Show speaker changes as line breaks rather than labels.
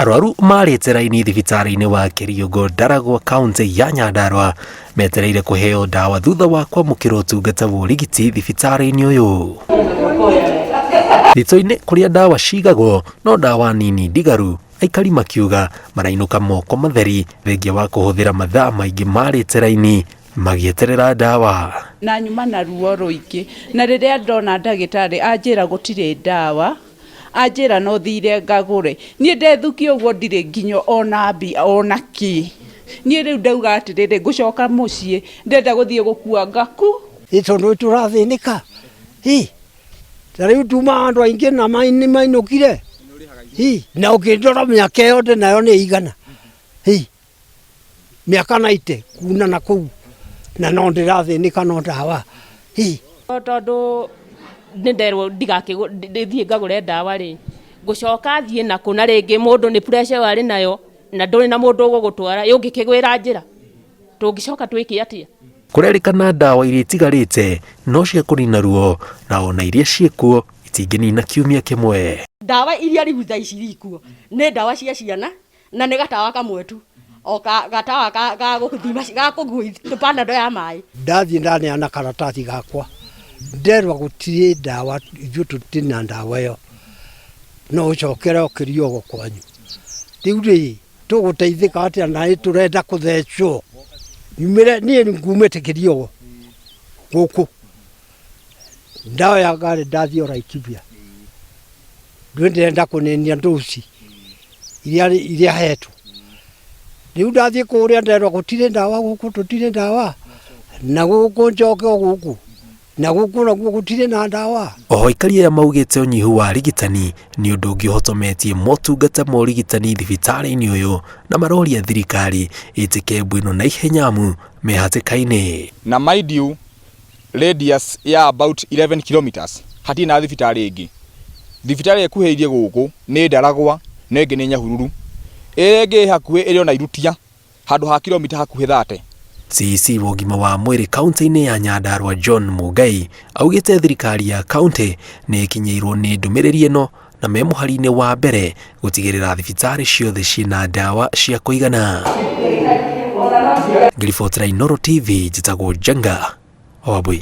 Arwaru marĩte raini thibitarĩ-inĩ wa Kiriogo Ndaragwa kaunti ya Nyandarua metereire kũheo ndawa thutha wa kwamũkĩra ũtungata wa ũrigiti thibitarĩ-inĩ ũyũ. Thito-inĩ kũrĩa ndawa cigagwo no ndawa nini ndigaru, aikari makiuga marainũka moko matheri thengia wa kũhũthĩra mathaa maingĩ marĩte raini magĩeterera ndawa.
Na nyuma na ruo rũingĩ, na rĩrĩa ndona ndagĩtarĩ anjĩra gũtirĩ ndawa, anjĩra no thire ngagũre. Niĩ ndethukia ũguo ndirĩ nginyo ona mbia ona kĩ. Niĩ rĩu ndauga atĩrĩrĩ ngũcoka mũciĩ ndenda gũthiĩ gũkua ngaku.
Tondũ tũrathĩnĩka. Ta rĩu tuma andũ aingĩ na mainũkire. Na ũkĩndora mĩaka yothe nayo nĩ igana. Mĩaka 90 kuna na kũu. Na no ndĩrathĩnĩka no ndawa.
Tondũ nderwo ndigakĩthiĩ ngagũre ndawa rĩ, ngũcoka thiĩ na kũ na rĩngĩ mũndũ nĩ pressure arĩ nayo na ndũrĩ na mũndũ ũgũgũtwara yũngĩkĩgwĩra njĩra tũngĩcoka twĩke atĩa?
Kũrerĩkana ndawa iria itigarĩte no cia kũnina ruo na ona iria ciĩkuo itingĩnina kiumia kĩmwe.
Ndawa iria rĩu thaa ici rikuo nĩ ndawa cia ciana na nĩ gatawa kamwe tu, o gatawa ga gũthima ga kũgũithia panado ya maĩ.
Ndathiĩ ndaneana karatathi gakwa nderwa gũtirĩ ndawa, ithuĩ tũtirĩ na ndawa ĩyo, no ũcokere o Kiriogo kwanyu. Rĩu rĩ tũgũteithĩka atĩa na tũrenda kũthecwo? Niĩ ngumĩte Kiriogo gũkũ, ndawa ya ngarĩ ndathiĩ Laikipia, ndĩrenda kũnenia ndosi iria hetwo. Rĩu ndathiĩ kũrĩa nderwa gũtirĩ ndawa gũkũ, tũtirĩ ndawa na gũkũ njoke o gũkũ na gũkũ naguo gũtirĩ na ndawa.
Oho aikari aya maugĩte ũnyihu wa rigitani nĩ ũndũ ũngĩhotometie motungata ma ũrigitani thibitarĩ-inĩ ũyũ na maroria thirikari ĩtĩke mbwĩno na ihenyamu me hatĩka-inĩ.
Na mind you, radius ya about 11 kilometers hatirĩ na thibitarĩ ĩngĩ. Thibitarĩ ĩkuhĩrĩirie gũkũ nĩ Ndaragwa, na ĩngĩ nĩ Nyahururu, ĩrĩa ĩngĩ hakuhĩ ĩrĩ ona Irutia handũ ha kilomita hakuhĩ 30.
CC wa ũgima wa mwĩrĩ kaunti-inĩ ya Nyandarua John Mũngai augĩte thirikari ya kaunti nĩ ĩkinyĩirwo nĩ ndũmĩrĩri ĩno na me mũhari-inĩ wa mbere gũtigĩrĩra thibitarĩ ciothe ciĩna ndawa cia kũigana. Ngiribotera Inooro TV njĩtagwo Janga Wambui.